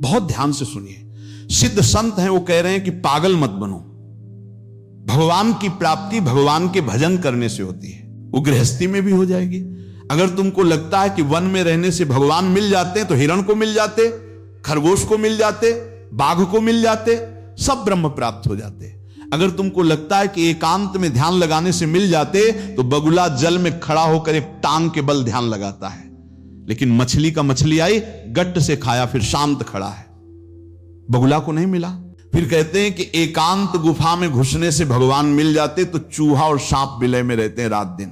बहुत ध्यान से सुनिए। सिद्ध संत हैं, वो कह रहे हैं कि पागल मत बनो, भगवान की प्राप्ति भगवान के भजन करने से होती है, वो गृहस्थी में भी हो जाएगी। अगर तुमको लगता है कि वन में रहने से भगवान मिल जाते हैं तो हिरण को मिल जाते, खरगोश को मिल जाते, बाघ को मिल जाते, सब ब्रह्म प्राप्त हो जाते। अगर तुमको लगता है कि एकांत में ध्यान लगाने से मिल जाते तो बगुला जल में खड़ा होकर एक टांग के बल ध्यान लगाता है, लेकिन मछली का मछली आई, गट्ट से खाया, फिर शांत खड़ा है, बगुला को नहीं मिला। फिर कहते हैं कि एकांत गुफा में घुसने से भगवान मिल जाते तो चूहा और सांप विलय में रहते हैं रात दिन,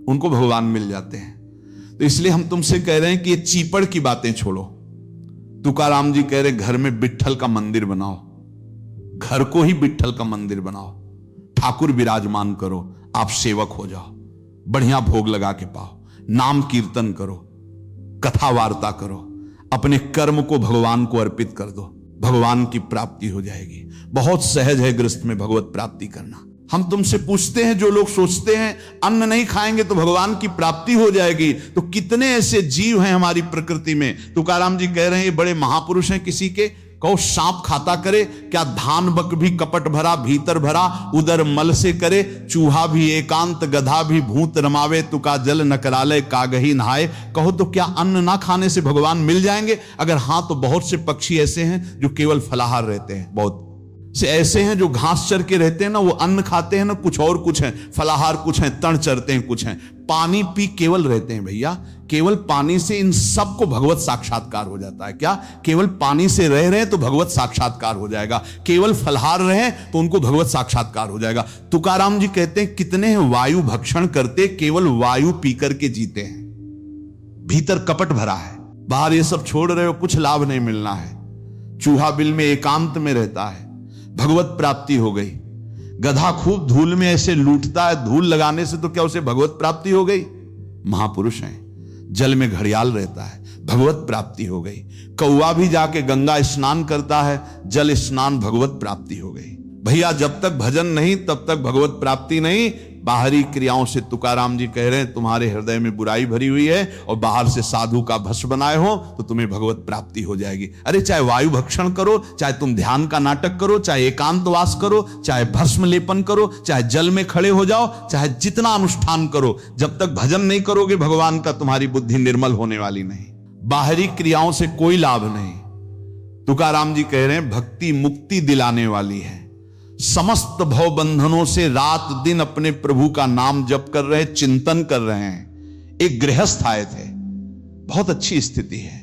उनको भगवान मिल जाते हैं। तो इसलिए हम तुमसे कह रहे हैं कि ये चीपड़ की बातें छोड़ो। तुकाराम जी कह रहे घर में विट्ठल का मंदिर बनाओ, घर को ही विट्ठल का मंदिर बनाओ, ठाकुर विराजमान करो, आप सेवक हो जाओ, बढ़िया भोग लगा के पाओ, नाम कीर्तन करो, कथा वार्ता करो, अपने कर्म को भगवान को अर्पित कर दो, भगवान की प्राप्ति हो जाएगी। बहुत सहज है गृहस्थ में भगवत प्राप्ति करना। हम तुमसे पूछते हैं, जो लोग सोचते हैं अन्न नहीं खाएंगे तो भगवान की प्राप्ति हो जाएगी, तो कितने ऐसे जीव हैं हमारी प्रकृति में। तुकाराम जी कह रहे हैं ये बड़े महापुरुष हैं, किसी के कहो सांप खाता करे, क्या धान बक भी कपट भरा भीतर भरा, उदर मल से करे, चूहा भी एकांत गधा भी भूत रमावे, तुका जल न कराले कागही नहाए। कहो तो क्या अन्न ना खाने से भगवान मिल जाएंगे? अगर हां तो बहुत से पक्षी ऐसे हैं जो केवल फलाहार रहते हैं, बहुत से ऐसे हैं जो घास चर के रहते हैं ना, वो अन्न खाते हैं ना, कुछ और कुछ है, फलाहार कुछ है, तण चरते हैं कुछ है, पानी पी केवल रहते हैं। भैया केवल पानी से इन सबको भगवत साक्षात्कार हो जाता है। क्या केवल पानी से रह रहे हैं तो भगवत साक्षात्कार हो जाएगा, केवल फलाहार रहे तो उनको भगवत साक्षात्कार हो जाएगा। तुकाराम जी कहते हैं कितने हैं वायु भक्षण करते, केवल वायु पीकर के जीते हैं, भीतर कपट भरा है, बाहर ये सब छोड़ रहे हो, कुछ लाभ नहीं मिलना है। चूहा बिल में एकांत में रहता है, भगवत प्राप्ति हो गई। गधा खूब धूल में ऐसे लूटता है, धूल लगाने से तो क्या उसे भगवत प्राप्ति हो गई? महापुरुष हैं। जल में घड़ियाल रहता है, भगवत प्राप्ति हो गई। कौवा भी जाके गंगा स्नान करता है, जल स्नान, भगवत प्राप्ति हो गई। भैया जब तक भजन नहीं तब तक भगवत प्राप्ति नहीं। बाहरी क्रियाओं से तुकाराम जी कह रहे हैं तुम्हारे हृदय में बुराई भरी हुई है और बाहर से साधु का भस्म बनाए हो तो तुम्हें भगवत प्राप्ति हो जाएगी। अरे चाहे वायु भक्षण करो, चाहे तुम ध्यान का नाटक करो, चाहे एकांतवास करो, चाहे भस्म लेपन करो, चाहे जल में खड़े हो जाओ, चाहे जितना अनुष्ठान करो, जब तक भजन नहीं करोगे भगवान का तुम्हारी बुद्धि निर्मल होने वाली नहीं। बाहरी क्रियाओं से कोई लाभ नहीं। तुकाराम जी कह रहे हैं भक्ति मुक्ति दिलाने वाली है। समस्त भव बंधनों से रात दिन अपने प्रभु का नाम जप कर रहे, चिंतन कर रहे हैं। एक गृहस्थ आए थे, बहुत अच्छी स्थिति है,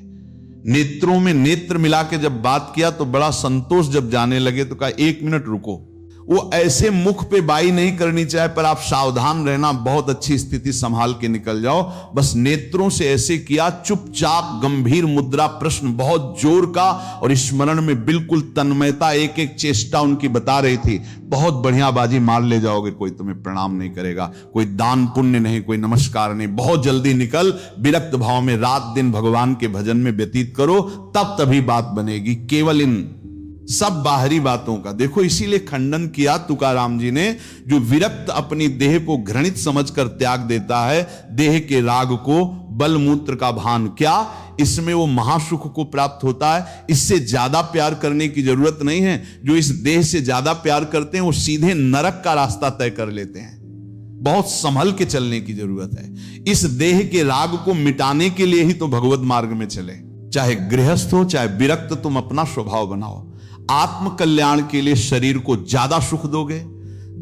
नेत्रों में नेत्र मिला के जब बात किया तो बड़ा संतोष जब जाने लगे तो कहा 1 मिनट रुको। वो ऐसे मुख पे बाई नहीं करनी चाहिए, पर आप सावधान रहना, बहुत अच्छी स्थिति संभाल के निकल जाओ। बस नेत्रों से ऐसे किया, चुपचाप गंभीर मुद्रा, प्रश्न बहुत जोर का और स्मरण में बिल्कुल तन्मयता, एक एक चेष्टा उनकी बता रही थी। बहुत बढ़िया बाजी मार ले जाओगे, कोई तुम्हें प्रणाम नहीं करेगा, कोई दान पुण्य नहीं, कोई नमस्कार नहीं। बहुत जल्दी निकल, विरक्त भाव में रात दिन भगवान के भजन में व्यतीत करो, तब तभी बात बनेगी। केवल इन सब बाहरी बातों का देखो, इसीलिए खंडन किया तुकाराम जी ने। जो विरक्त अपनी देह को घृणित समझकर त्याग देता है, देह के राग को, बल मूत्र का भान, क्या इसमें वो महासुख को प्राप्त होता है? इससे ज्यादा प्यार करने की जरूरत नहीं है। जो इस देह से ज्यादा प्यार करते हैं वो सीधे नरक का रास्ता तय कर लेते हैं। बहुत संभल के चलने की जरूरत है। इस देह के राग को मिटाने के लिए ही तो भगवत मार्ग में चले। चाहे गृहस्थ हो चाहे विरक्त, तुम अपना स्वभाव बनाओ। आत्म कल्याण के लिए शरीर को ज्यादा सुख दोगे,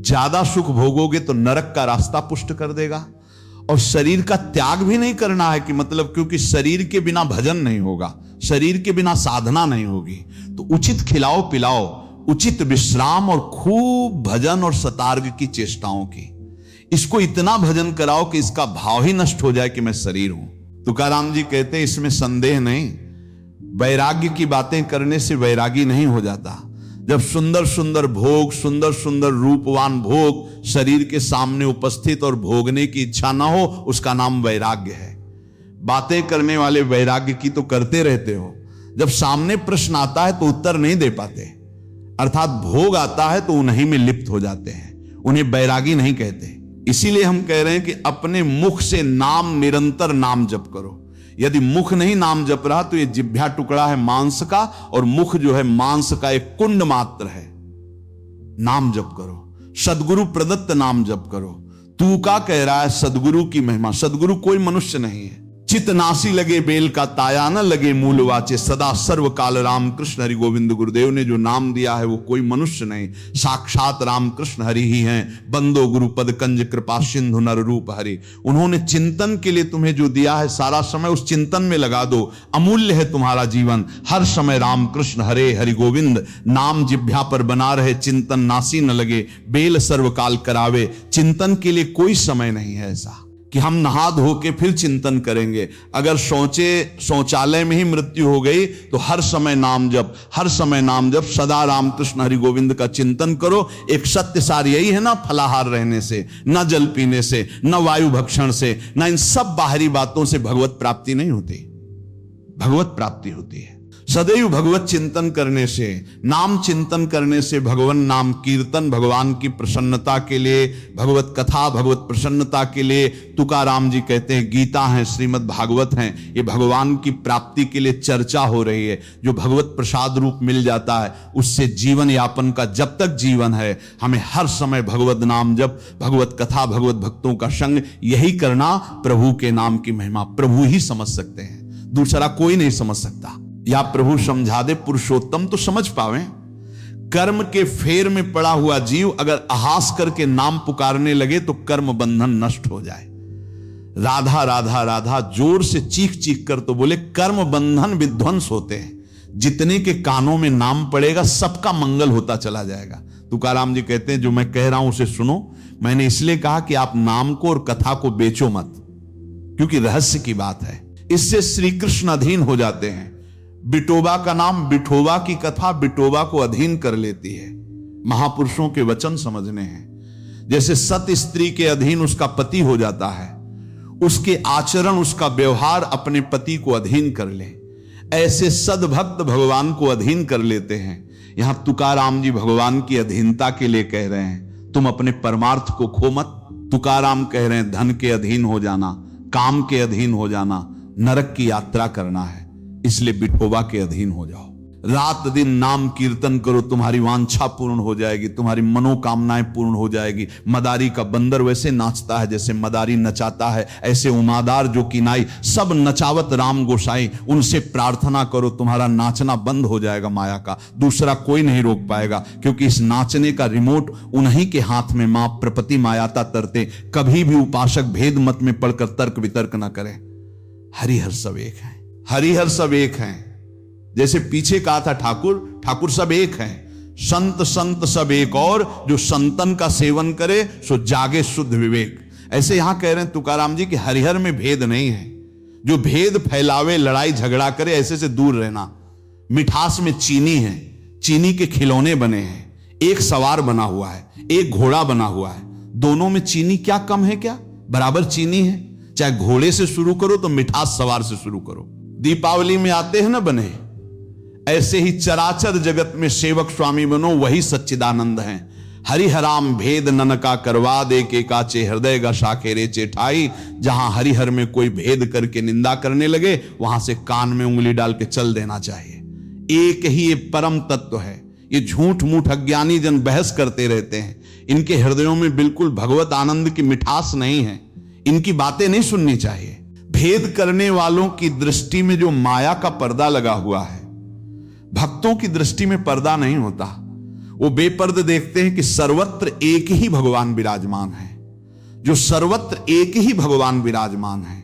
ज्यादा सुख भोगोगे तो नरक का रास्ता पुष्ट कर देगा। और शरीर का त्याग भी नहीं करना है कि मतलब, क्योंकि शरीर के बिना भजन नहीं होगा, शरीर के बिना साधना नहीं होगी। तो उचित खिलाओ पिलाओ, उचित विश्राम और खूब भजन और सतार्ग की चेष्टाओं की। इसको इतना भजन कराओ कि इसका भाव ही नष्ट हो जाए कि मैं शरीर हूं। तुकाराम जी कहते हैं इसमें संदेह नहीं, वैराग्य की बातें करने से वैरागी नहीं हो जाता। जब सुंदर सुंदर भोग, सुंदर सुंदर रूपवान भोग शरीर के सामने उपस्थित और भोगने की इच्छा ना हो, उसका नाम वैराग्य है। बातें करने वाले वैराग्य की तो करते रहते हो, जब सामने प्रश्न आता है तो उत्तर नहीं दे पाते, अर्थात भोग आता है तो उन्हीं में लिप्त हो जाते हैं, उन्हें वैरागी नहीं कहते। इसीलिए हम कह रहे हैं कि अपने मुख से नाम, निरंतर नाम जप करो। यदि मुख नहीं नाम जप रहा तो ये जिह्वा टुकड़ा है मांस का, और मुख जो है मांस का एक कुंड मात्र है। नाम जप करो, सदगुरु प्रदत्त नाम जप करो। तू का कह रहा है सदगुरु की महिमा। सदगुरु कोई मनुष्य नहीं है। चित नासी लगे बेल का ताया न लगे मूल वाचे, सदा सर्व काल राम कृष्ण हरि गोविंद। गुरुदेव ने जो नाम दिया है वो कोई मनुष्य नहीं, साक्षात राम कृष्ण हरि ही हैं। बंदो गुरु पद कंज कृपा सिंधु नर रूप हरि। उन्होंने चिंतन के लिए तुम्हें जो दिया है, सारा समय उस चिंतन में लगा दो। अमूल्य है तुम्हारा जीवन। हर समय राम कृष्ण हरे हरि गोविंद नाम जिह्वा पर बना रहे। चिंतन नासी न लगे बेल सर्वकाल करावे। चिंतन के लिए कोई समय नहीं है ऐसा कि हम नहा धो के फिर चिंतन करेंगे। अगर शौचालय में ही मृत्यु हो गई तो हर समय नाम जप, हर समय नाम जप। सदा राम कृष्ण हरि गोविंद का चिंतन करो। एक सत्य सार यही है ना, फलाहार रहने से, न जल पीने से, न वायु भक्षण से, न इन सब बाहरी बातों से भगवत प्राप्ति नहीं होती। भगवत प्राप्ति होती है सदैव भगवत चिंतन करने से, नाम चिंतन करने से। भगवान नाम कीर्तन भगवान की प्रसन्नता के लिए, भगवत कथा भगवत प्रसन्नता के लिए। तुकाराम जी कहते हैं गीता है, श्रीमद् भागवत हैं, ये भगवान की प्राप्ति के लिए चर्चा हो रही है। जो भगवत प्रसाद रूप मिल जाता है उससे जीवन यापन का जब तक जीवन है, हमें हर समय भगवत नाम जप, भगवत कथा, भगवत भक्तों का संग, यही करना। प्रभु के नाम की महिमा प्रभु ही समझ सकते हैं, दूसरा कोई नहीं समझ सकता। या प्रभु समझा दे पुरुषोत्तम तो समझ पावे। कर्म के फेर में पड़ा हुआ जीव अगर अहास करके नाम पुकारने लगे तो कर्म बंधन नष्ट हो जाए। राधा राधा राधा जोर से चीख चीख कर तो बोले कर्म बंधन विध्वंस होते हैं। जितने के कानों में नाम पड़ेगा सबका मंगल होता चला जाएगा। तुकाराम जी कहते हैं जो मैं कह रहा हूं उसे सुनो। मैंने इसलिए कहा कि आप नाम को और कथा को बेचो मत, क्योंकि रहस्य की बात है। इससे श्री कृष्ण अधीन हो जाते हैं। बिटोबा का नाम, बिठोबा की कथा बिटोबा को अधीन कर लेती है। महापुरुषों के वचन समझने हैं। जैसे सत स्त्री के अधीन उसका पति हो जाता है, उसके आचरण, उसका व्यवहार अपने पति को अधीन कर ले, ऐसे सदभक्त भगवान को अधीन कर लेते हैं। यहां तुकाराम जी भगवान की अधीनता के लिए कह रहे हैं, तुम अपने परमार्थ को खो मत। तुकाराम कह रहे हैं धन के अधीन हो जाना, काम के अधीन हो जाना, नरक की यात्रा करना है। इसलिए बिठोबा के अधीन हो जाओ। रात दिन नाम कीर्तन करो, तुम्हारी वांछा पूर्ण हो जाएगी, तुम्हारी मनोकामनाएं पूर्ण हो जाएगी। मदारी का बंदर वैसे नाचता है जैसे मदारी नचाता है, ऐसे उमादार जो किनाई सब नचावत राम गोसाई। उनसे प्रार्थना करो, तुम्हारा नाचना बंद हो जाएगा माया का। दूसरा कोई नहीं रोक पाएगा, क्योंकि इस नाचने का रिमोट उन्हीं के हाथ में। मां प्रपति मायाता तरते। कभी भी उपासक भेद मत में पढ़कर तर्क वितर्क न करें। हरिहर सब एक है, हरिहर सब एक हैं। जैसे पीछे कहा था ठाकुर, ठाकुर सब एक हैं। संत संत सब एक, और जो संतन का सेवन करे सो जागे शुद्ध विवेक। ऐसे यहां कह रहे हैं तुकाराम जी कि हरिहर में भेद नहीं है। जो भेद फैलावे, लड़ाई झगड़ा करे, ऐसे से दूर रहना। मिठास में चीनी है, चीनी के खिलौने बने हैं। एक सवार बना हुआ है, एक घोड़ा बना हुआ है। दोनों में चीनी क्या कम है? क्या बराबर चीनी है। चाहे घोड़े से शुरू करो तो मिठास सवार से शुरू करो। दीपावली में आते हैं ना बने, ऐसे ही चराचर जगत में सेवक स्वामी बनो, वही सच्चिदानंद हैं। हरिहराम भेद ननका करवा दे के काचे हृदय का शाखेरे चेठाई। जहां हरिहर में कोई भेद करके निंदा करने लगे, वहां से कान में उंगली डाल के चल देना चाहिए। एक ही ये परम तत्व है। ये झूठ मूठ अज्ञानी जन बहस करते रहते हैं, इनके हृदयों में बिल्कुल भगवत आनंद की मिठास नहीं है। इनकी बातें नहीं सुननी चाहिए। भेद करने वालों की दृष्टि में जो माया का पर्दा लगा हुआ है, भक्तों की दृष्टि में पर्दा नहीं होता। वो बेपर्द देखते हैं कि सर्वत्र एक ही भगवान विराजमान है। जो सर्वत्र एक ही भगवान विराजमान है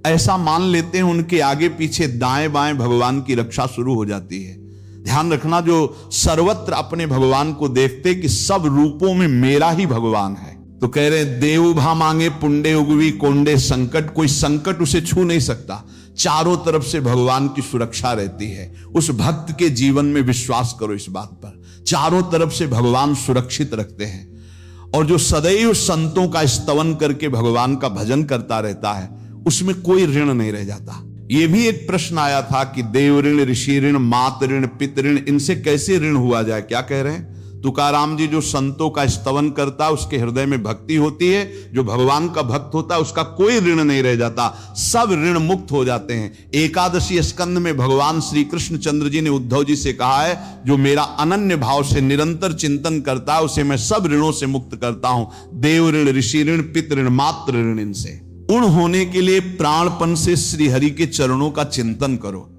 ऐसा मान लेते हैं, उनके आगे पीछे दाएं बाएं भगवान की रक्षा शुरू हो जाती है। ध्यान रखना, जो सर्वत्र अपने भगवान को देखते कि सब रूपों में मेरा ही भगवान है। तो कह रहे देव भा मांगे पुंडे उगवी कोंडे संकट, कोई संकट उसे छू नहीं सकता। चारों तरफ से भगवान की सुरक्षा रहती है। उस भक्त के जीवन में विश्वास करो इस बात पर, चारों तरफ से भगवान सुरक्षित रखते हैं। और जो सदैव संतों का स्तवन करके भगवान का भजन करता रहता है, उसमें कोई ऋण नहीं रह जाता। यह भी एक प्रश्न आया था कि देव ऋण, ऋषि ऋण, मात ऋण, पितृ ऋण, इनसे कैसे ऋण हुआ जाए। क्या कह रहे हैं तुकाराम जी जो संतों का स्तवन करता है उसके हृदय में भक्ति होती है, जो भगवान का भक्त होता है उसका कोई ऋण नहीं रह जाता, सब ऋण मुक्त हो जाते हैं। एकादशी स्कंद में भगवान श्री कृष्ण चंद्र जी ने उद्धव जी से कहा है, जो मेरा अनन्य भाव से निरंतर चिंतन करता है उसे मैं सब ऋणों से मुक्त करता हूं, देव ऋण, ऋषि ऋण, पितृ ऋण, मातृ ऋण। इनसे उण होने के लिए प्राणपन से श्री हरि के चरणों का चिंतन करो।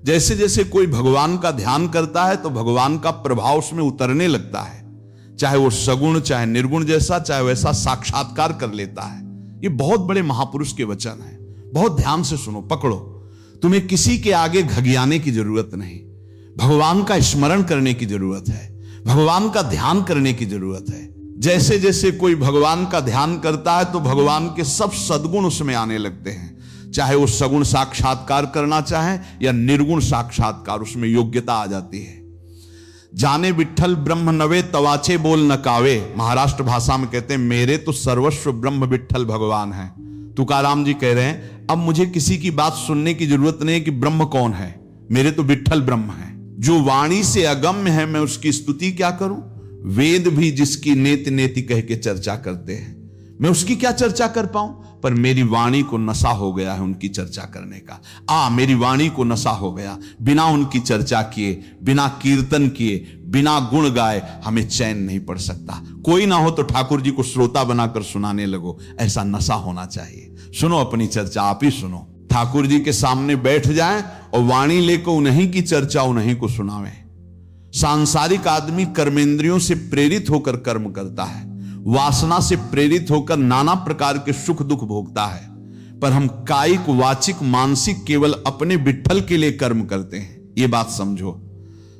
जैसे जैसे कोई भगवान का ध्यान करता है तो भगवान का प्रभाव उसमें उतरने लगता है, चाहे वो सगुण चाहे निर्गुण जैसा, चाहे वैसा साक्षात्कार कर लेता है। ये बहुत बड़े महापुरुष के वचन हैं, बहुत ध्यान से सुनो, पकड़ो। तुम्हें किसी के आगे घगियाने की जरूरत नहीं, भगवान का स्मरण करने की जरूरत है, भगवान का ध्यान करने की जरूरत है। जैसे जैसे कोई भगवान का ध्यान करता है तो भगवान के सब सद्गुण उसमें आने लगते हैं, चाहे वो सगुण साक्षात्कार करना चाहे या निर्गुण साक्षात्कार, उसमें योग्यता आ जाती है। जाने विठ्ठल ब्रह्म नवे तवाचे बोल न कावे, महाराष्ट्र भाषा में कहते हैं मेरे तो सर्वस्व ब्रह्म विठ्ठल भगवान है। तुकाराम जी कह रहे हैं अब मुझे किसी की बात सुनने की जरूरत नहीं है कि ब्रह्म कौन है, मेरे तो विठ्ठल ब्रह्म है। जो वाणी से अगम्य है मैं उसकी स्तुति क्या करूं, वेद भी जिसकी नेति नेति कह के चर्चा करते हैं, मैं उसकी क्या चर्चा कर पाऊं। पर मेरी वाणी को नशा हो गया है उनकी चर्चा करने का। मेरी वाणी को नशा हो गया, बिना उनकी चर्चा किए, बिना कीर्तन किए, बिना गुण गाए हमें चैन नहीं पड़ सकता। कोई ना हो तो ठाकुर जी को श्रोता बनाकर सुनाने लगो, ऐसा नशा होना चाहिए। सुनो अपनी चर्चा, आप ही सुनो। ठाकुर जी के सामने बैठ जाएं और वाणी लेकर उन्हीं की चर्चा उन्हीं को सुनावें। सांसारिक आदमी कर्मेंद्रियों से प्रेरित होकर कर्म करता है, वासना से प्रेरित होकर नाना प्रकार के सुख दुख भोगता है, पर हम कायिक वाचिक मानसिक केवल अपने विठ्ठल के लिए कर्म करते हैं। यह बात समझो।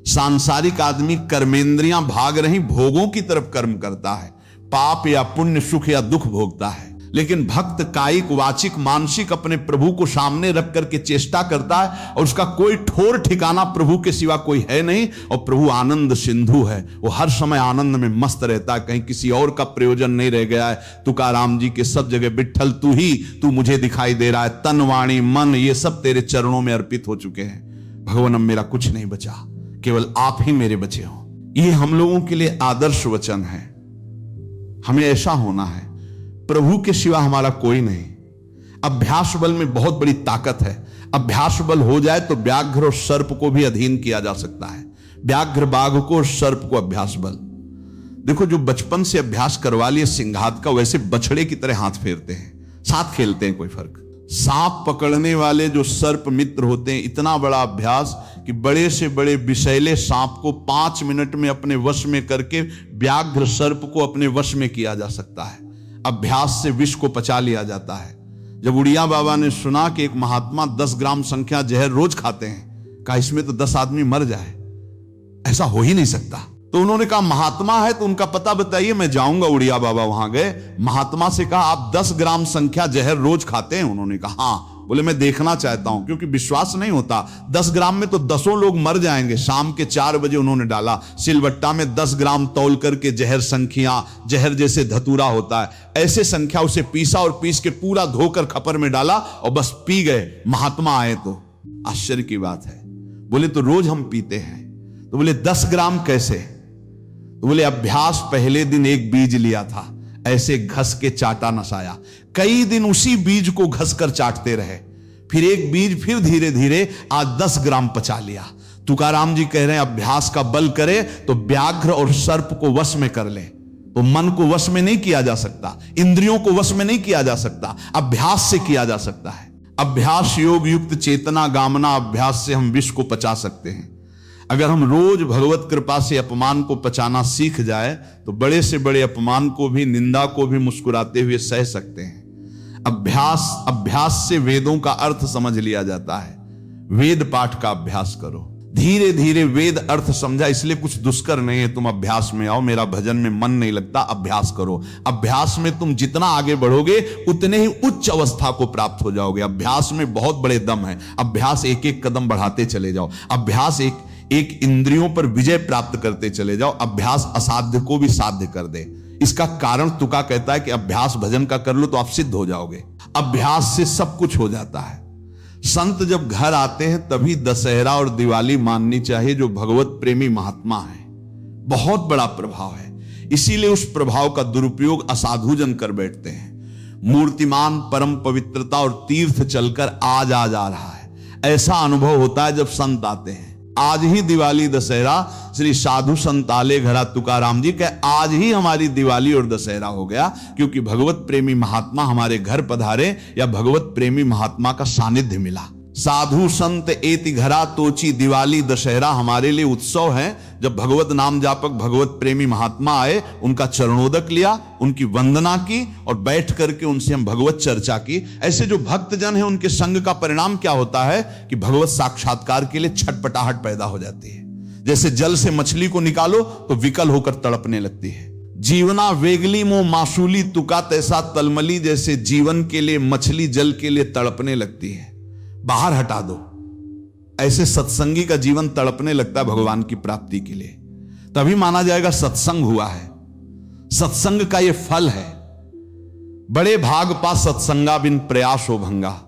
सांसारिक आदमी कर्मेंद्रियां भाग रही भोगों की तरफ कर्म करता है, पाप या पुण्य, सुख या दुख भोगता है, लेकिन भक्त कायिक वाचिक मानसिक अपने प्रभु को सामने रख करके चेष्टा करता है और उसका कोई ठोर ठिकाना प्रभु के सिवा कोई है नहीं। और प्रभु आनंद सिंधु है, वो हर समय आनंद में मस्त रहता है, कहीं किसी और का प्रयोजन नहीं रह गया है। तुकाराम जी के सब जगह विठ्ठल तू ही, तू मुझे दिखाई दे रहा है, तन वाणी मन ये सब तेरे चरणों में अर्पित हो चुके हैं। भगवान अब मेरा कुछ नहीं बचा, केवल आप ही मेरे बचे हो। ये हम लोगों के लिए आदर्श वचन है, हमें ऐसा होना है। प्रभु के सिवा हमारा कोई नहीं। अभ्यास बल में बहुत बड़ी ताकत है। अभ्यास बल हो जाए तो व्याघ्र और सर्प को भी अधीन किया जा सकता है, व्याघ्र बाघ को और सर्प को अभ्यास बल। देखो जो बचपन से अभ्यास करवा लिए सिंघात का, वैसे बछड़े की तरह हाथ फेरते हैं, साथ खेलते हैं, कोई फर्क। सांप पकड़ने वाले जो सर्प मित्र होते हैं, इतना बड़ा अभ्यास कि बड़े से बड़े विषैले सांप को 5 मिनट में अपने वश में करके व्याघ्र सर्प को अपने वश में किया जा सकता है। अभ्यास से विष को पचा लिया जाता है। जब उड़िया बाबा ने सुना कि एक महात्मा 10 ग्राम संख्या जहर रोज खाते हैं, कहा इसमें तो 10 आदमी मर जाए, ऐसा हो ही नहीं सकता। तो उन्होंने कहा महात्मा है तो उनका पता बताइए, मैं जाऊंगा। उड़िया बाबा वहां गए, महात्मा से कहा आप 10 ग्राम संख्या जहर रोज खाते हैं? उन्होंने कहा हाँ। बोले मैं देखना चाहता हूं, क्योंकि विश्वास नहीं होता 10 ग्राम में तो 10 लोग मर जाएंगे। शाम के 4 बजे उन्होंने डाला सिलबट्टा में 10 ग्राम तौल करके जहर संख्या, जहर जैसे धतूरा होता है ऐसे संख्या, उसे पीसा और पीस के पूरा धोकर खपर में डाला और बस पी गए। महात्मा आए तो आश्चर्य की बात है। बोले तो रोज हम पीते हैं। तो बोले 10 ग्राम कैसे? तो बोले अभ्यास, पहले दिन एक बीज लिया था, ऐसे घस के चाटा नसाया, कई दिन उसी बीज को घस कर चाटते रहे, फिर एक बीज, फिर धीरे धीरे आज 10 ग्राम पचा लिया। तुकाराम जी कह रहे हैं अभ्यास का बल करे तो व्याघ्र और सर्प को वश में कर ले। तो मन को वश में नहीं किया जा सकता, इंद्रियों को वश में नहीं किया जा सकता, अभ्यास से किया जा सकता है। अभ्यास योग युक्त चेतना गामना अभ्यास से हम विष को पचा सकते हैं। अगर हम रोज भगवत कृपा से अपमान को पचाना सीख जाए तो बड़े से बड़े अपमान को भी, निंदा को भी मुस्कुराते हुए सह सकते हैं। अभ्यास से वेदों का अर्थ समझ लिया जाता है। वेद पाठ का अभ्यास करो, धीरे धीरे वेद अर्थ समझा, इसलिए कुछ दुष्कर नहीं है। तुम अभ्यास में आओ, मेरा भजन में मन नहीं लगता, अभ्यास करो। अभ्यास में तुम जितना आगे बढ़ोगे उतने ही उच्च अवस्था को प्राप्त हो जाओगे। अभ्यास में बहुत बड़े दम है। अभ्यास एक एक कदम बढ़ाते चले जाओ। अभ्यास एक इंद्रियों पर विजय प्राप्त करते चले जाओ। अभ्यास असाध्य को भी साध्य कर दे। इसका कारण तुका कहता है कि अभ्यास भजन का कर लो तो आप सिद्ध हो जाओगे। अभ्यास से सब कुछ हो जाता है। संत जब घर आते हैं तभी दशहरा और दिवाली माननी चाहिए, जो भगवत प्रेमी महात्मा है। बहुत बड़ा प्रभाव है। इसीलिए उस प्रभाव का दुरुपयोग असाधुजन कर बैठते हैं। मूर्तिमान परम पवित्रता और तीर्थ चलकर आज आ जा रहा है, ऐसा अनुभव होता है जब संत आते हैं। आज ही दिवाली दशहरा, श्री साधु संत आले घरा तुकाराम जी के आज ही हमारी दिवाली और दशहरा हो गया, क्योंकि भगवत प्रेमी महात्मा हमारे घर पधारे या भगवत प्रेमी महात्मा का सानिध्य मिला। साधु संत एति घरा तोची दिवाली दशहरा हमारे लिए उत्सव है। जब भगवत नाम जापक भगवत प्रेमी महात्मा आए, उनका चरणोदक लिया, उनकी वंदना की और बैठ करके उनसे हम भगवत चर्चा की। ऐसे जो भक्त जन है उनके संग का परिणाम क्या होता है कि भगवत साक्षात्कार के लिए छटपटाहट पैदा हो जाती है। जैसे जल से मछली को निकालो तो विकल होकर तड़पने लगती है। जीवना वेगली मो मासूली तुका तैसा तलमली, जैसे जीवन के लिए मछली जल के लिए तड़पने लगती है, बाहर हटा दो। ऐसे सत्संगी का जीवन तड़पने लगता है भगवान की प्राप्ति के लिए, तभी माना जाएगा सत्संग हुआ है। सत्संग का यह फल है। बड़े भाग पा सत्संगा बिन प्रयास हो भंगा।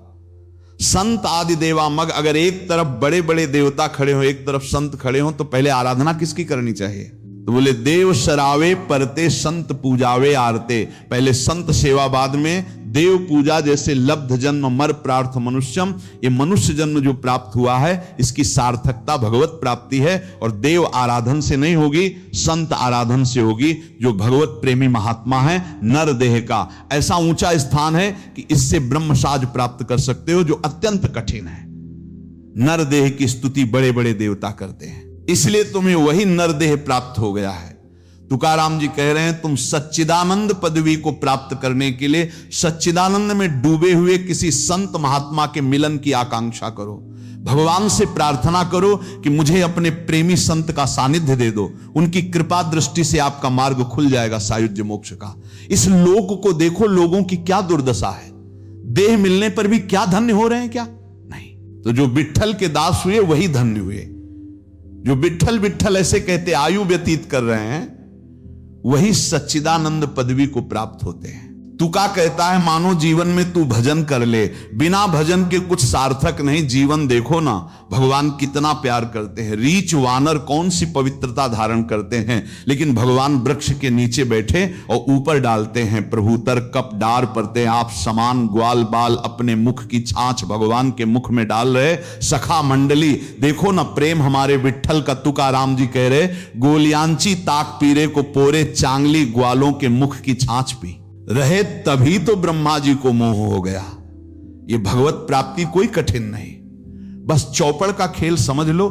संत आदि देवा मग, अगर एक तरफ बड़े बड़े देवता खड़े हो, एक तरफ संत खड़े हो, तो पहले आराधना किसकी करनी चाहिए? तो बोले देव शरावे परते संत पूजावे आरते। पहले संत सेवा, बाद में देव पूजा। जैसे लब्ध जन्म मर प्रार्थ मनुष्यम, ये मनुष्य जन्म जो प्राप्त हुआ है इसकी सार्थकता भगवत प्राप्ति है। और देव आराधन से नहीं होगी, संत आराधन से होगी, जो भगवत प्रेमी महात्मा है। नर देह का ऐसा ऊंचा स्थान है कि इससे ब्रह्म साज प्राप्त कर सकते हो, जो अत्यंत कठिन है। नर देह की स्तुति बड़े बड़े देवता करते हैं, इसलिए तुम्हें वही नर देह प्राप्त हो गया है। तुकाराम जी कह रहे हैं तुम सच्चिदानंद पदवी को प्राप्त करने के लिए सच्चिदानंद में डूबे हुए किसी संत महात्मा के मिलन की आकांक्षा करो। भगवान से प्रार्थना करो कि मुझे अपने प्रेमी संत का सानिध्य दे दो। उनकी कृपा दृष्टि से आपका मार्ग खुल जाएगा सायुज्य मोक्ष का। इस लोक को देखो, लोगों की क्या दुर्दशा है। देह मिलने पर भी क्या धन्य हो रहे हैं क्या? नहीं। तो जो विट्ठल के दास हुए वही धन्य हुए। जो विट्ठल विट्ठल ऐसे कहते आयु व्यतीत कर रहे हैं, वही सच्चिदानंद पदवी को प्राप्त होते हैं। तुका कहता है मानो जीवन में तू भजन कर ले, बिना भजन के कुछ सार्थक नहीं। जीवन देखो ना, भगवान कितना प्यार करते हैं। रीछ वानर कौन सी पवित्रता धारण करते हैं, लेकिन भगवान वृक्ष के नीचे बैठे और ऊपर डालते हैं प्रभुतर कप डार परते आप समान ग्वाल बाल अपने मुख की छाछ भगवान के मुख में डाल रहे। सखा मंडली देखो ना, प्रेम हमारे विट्ठल का। तुकाराम जी कह रहे गोलियांची ताक पीरे को पोरे चांगली ग्वालों के मुख की छाछ पी रहे, तभी तो ब्रह्मा जी को मोह हो गया। ये भगवत प्राप्ति कोई कठिन नहीं, बस चौपड़ का खेल समझ लो।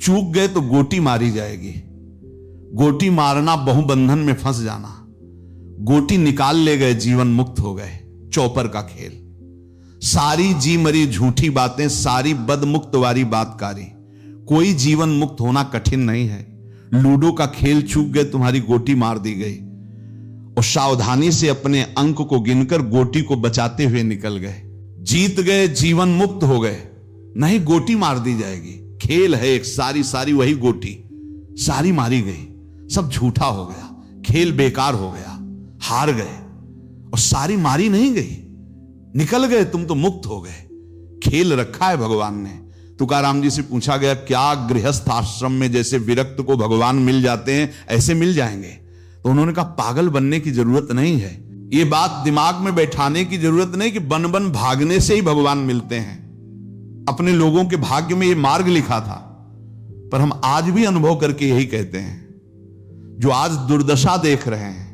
चूक गए तो गोटी मारी जाएगी। गोटी मारना बहुबंधन में फंस जाना, गोटी निकाल ले गए जीवन मुक्त हो गए। चौपड़ का खेल, सारी जी मरी झूठी बातें, सारी बदमुक्त वाली बातकारी। कोई जीवन मुक्त होना कठिन नहीं है। लूडो का खेल चूक गए, तुम्हारी गोटी मार दी गई और सावधानी से अपने अंक को गिनकर गोटी को बचाते हुए निकल गए। जीत गए, जीवन मुक्त हो गए। नहीं, गोटी मार दी जाएगी। खेल है एक, सारी सारी वही गोटी सारी मारी गई, सब झूठा हो गया, खेल बेकार हो गया, हार गए। और सारी मारी नहीं गई, निकल गए, तुम तो मुक्त हो गए। खेल रखा है भगवान ने। तुकाराम जी से पूछा गया क्या गृहस्थ आश्रम में जैसे विरक्त को भगवान मिल जाते हैं ऐसे मिल जाएंगे? तो उन्होंने कहा पागल बनने की जरूरत नहीं है। ये बात दिमाग में बैठाने की जरूरत नहीं कि बन बन भागने से ही भगवान मिलते हैं। अपने लोगों के भाग्य में ये मार्ग लिखा था, पर हम आज भी अनुभव करके यही कहते हैं। जो आज दुर्दशा देख रहे हैं,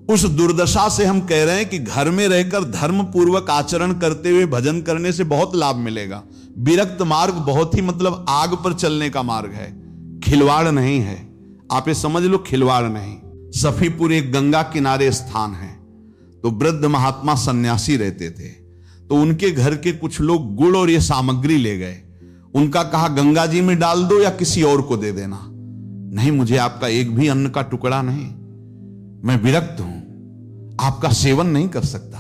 उस दुर्दशा से हम कह रहे हैं कि घर में रहकर धर्म पूर्वक आचरण करते हुए भजन करने से बहुत लाभ मिलेगा। विरक्त मार्ग बहुत ही मतलब आग पर चलने का मार्ग है, खिलवाड़ नहीं है। आप ये समझ लो, खिलवाड़ नहीं। सफीपुर एक गंगा किनारे स्थान है, तो वृद्ध महात्मा सन्यासी रहते थे। तो उनके घर के कुछ लोग गुड़ और ये सामग्री ले गए। उनका कहा गंगा जी में डाल दो या किसी और को दे देना। नहीं, मुझे आपका एक भी अन्न का टुकड़ा नहीं, मैं विरक्त हूं, आपका सेवन नहीं कर सकता,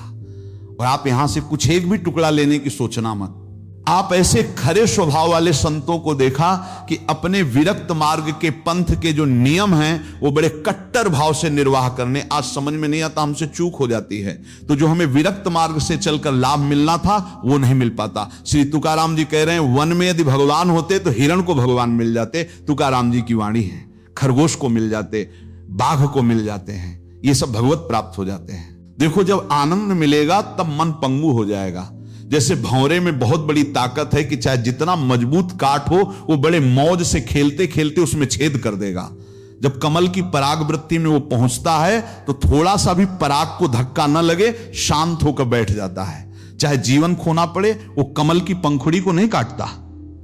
और आप यहां से कुछ एक भी टुकड़ा लेने की सोचना मत। आप ऐसे खरे स्वभाव वाले संतों को देखा कि अपने विरक्त मार्ग के पंथ के जो नियम हैं वो बड़े कट्टर भाव से निर्वाह करने। आज समझ में नहीं आता, हमसे चूक हो जाती है। तो जो हमें विरक्त मार्ग से चलकर लाभ मिलना था वो नहीं मिल पाता। श्री तुकाराम जी कह रहे हैं वन में यदि भगवान होते तो हिरण को भगवान मिल जाते। तुकाराम जी की वाणी है, खरगोश को मिल जाते, बाघ को मिल जाते हैं, ये सब भगवत प्राप्त हो जाते हैं। देखो, जब आनंद मिलेगा तब मन पंगु हो जाएगा। जैसे भंवरे में बहुत बड़ी ताकत है कि चाहे जितना मजबूत काठ हो वो बड़े मौज से खेलते खेलते उसमें छेद कर देगा। जब कमल की पराग वृत्ति में वो पहुंचता है तो थोड़ा सा भी पराग को धक्का न लगे, शांत होकर बैठ जाता है। चाहे जीवन खोना पड़े, वो कमल की पंखुड़ी को नहीं काटता।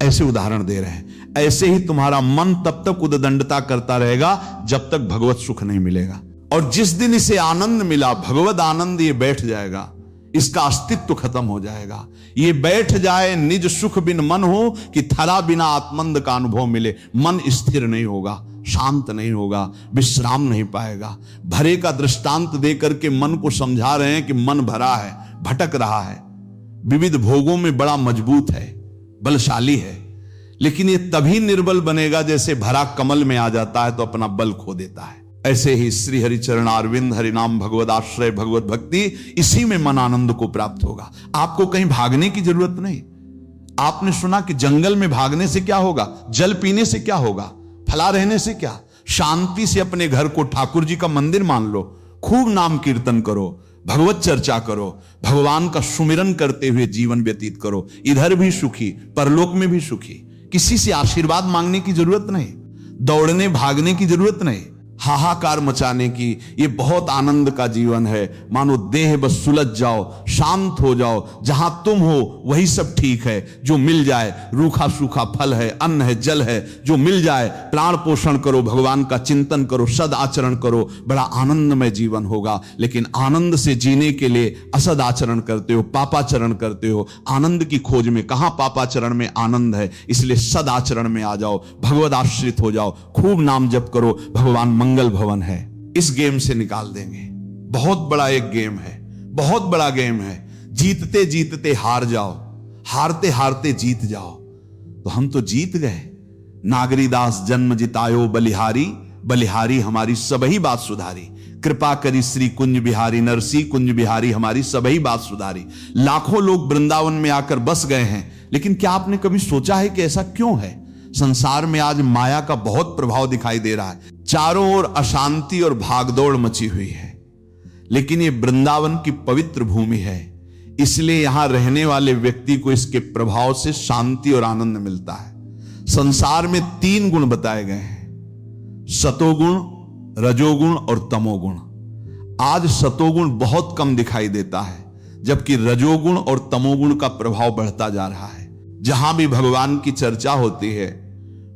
ऐसे उदाहरण दे रहे हैं। ऐसे ही तुम्हारा मन तब तक उद्दंडता करता रहेगा जब तक भगवत सुख नहीं मिलेगा। और जिस दिन इसे आनंद मिला, भगवत आनंद, ये बैठ जाएगा, इसका अस्तित्व खत्म हो जाएगा। ये बैठ जाए, निज सुख बिन मन हो कि थला बिना आत्मंद का अनुभव मिले। मन स्थिर नहीं होगा, शांत नहीं होगा, विश्राम नहीं पाएगा। भरे का दृष्टांत देकर के मन को समझा रहे हैं कि मन भरा है, भटक रहा है, विविध भोगों में बड़ा मजबूत है, बलशाली है, लेकिन ये तभी निर्बल बनेगा जैसे भरा कमल में आ जाता है तो अपना बल खो देता है। ऐसे ही श्री हरिचरण अरविंद, हरिनाम, भगवत आश्रय, भगवत भक्ति, इसी में मन आनंद को प्राप्त होगा। आपको कहीं भागने की जरूरत नहीं। आपने सुना कि जंगल में भागने से क्या होगा, जल पीने से क्या होगा, फला रहने से क्या। शांति से अपने घर को ठाकुर जी का मंदिर मान लो, खूब नाम कीर्तन करो, भगवत चर्चा करो, भगवान का सुमिरन करते हुए जीवन व्यतीत करो। इधर भी सुखी, परलोक में भी सुखी। किसी से आशीर्वाद मांगने की जरूरत नहीं, दौड़ने भागने की जरूरत नहीं, हाहाकार मचाने की। ये बहुत आनंद का जीवन है। मानो देह बस सुलझ जाओ, शांत हो जाओ, जहां तुम हो वही सब ठीक है। जो मिल जाए, रूखा सूखा फल है, अन्न है, जल है, जो मिल जाए, प्राण पोषण करो, भगवान का चिंतन करो, सद आचरण करो, बड़ा आनंदमय जीवन होगा। लेकिन आनंद से जीने के लिए असद आचरण करते हो, पापाचरण करते हो। आनंद की खोज में कहां पापाचरण में आनंद है, इसलिए सद आचरण में आ जाओ, भगवत आश्रित हो जाओ, खूब नाम जप करो। भगवान मंगल भवन है, इस गेम से निकाल देंगे। बहुत बड़ा एक गेम है, बहुत बड़ा गेम है। जीतते जीतते हार जाओ, हारते हारते जीत जाओ। तो हम तो जीत गए। नागरीदास जन्म जितायो बलिहारी, बलिहारी हमारी सबही बात सुधारी। कृपा करी श्री कुंज बिहारी, नरसी कुंज बिहारी हमारी सबही बात सुधारी। लाखों लोग वृंदावन में आकर बस गए हैं, लेकिन क्या आपने कभी सोचा है कि ऐसा क्यों है? संसार में आज माया का बहुत प्रभाव दिखाई दे रहा है। चारों ओर अशांति और भागदौड़ मची हुई है, लेकिन ये वृंदावन की पवित्र भूमि है, इसलिए यहां रहने वाले व्यक्ति को इसके प्रभाव से शांति और आनंद मिलता है। संसार में 3 गुण बताए गए हैं, सतोगुण, रजोगुण और तमोगुण। आज सतोगुण बहुत कम दिखाई देता है, जबकि रजोगुण और तमोगुण का प्रभाव बढ़ता जा रहा है। जहां भी भगवान की चर्चा होती है,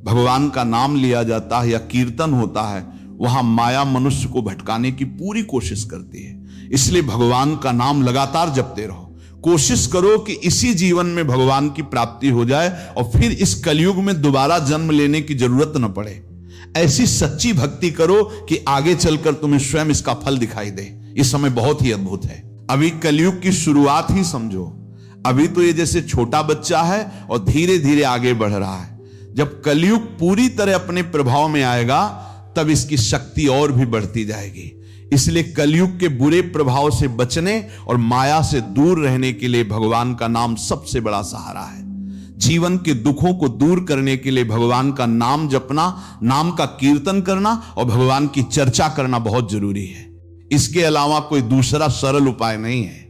भगवान का नाम लिया जाता है या कीर्तन होता है, वहां माया मनुष्य को भटकाने की पूरी कोशिश करती है। इसलिए भगवान का नाम लगातार जपते रहो। कोशिश करो कि इसी जीवन में भगवान की प्राप्ति हो जाए और फिर इस कलयुग में दोबारा जन्म लेने की जरूरत न पड़े। ऐसी सच्ची भक्ति करो कि आगे चलकर तुम्हें स्वयं इसका फल दिखाई दे। इस समय बहुत ही अद्भुत है। अभी कलयुग की शुरुआत ही समझो। अभी तो ये जैसे छोटा बच्चा है और धीरे धीरे आगे बढ़ रहा है। जब कलयुग पूरी तरह अपने प्रभाव में आएगा तब इसकी शक्ति और भी बढ़ती जाएगी। इसलिए कलयुग के बुरे प्रभाव से बचने और माया से दूर रहने के लिए भगवान का नाम सबसे बड़ा सहारा है। जीवन के दुखों को दूर करने के लिए भगवान का नाम जपना, नाम का कीर्तन करना और भगवान की चर्चा करना बहुत जरूरी है। इसके अलावा कोई दूसरा सरल उपाय नहीं है।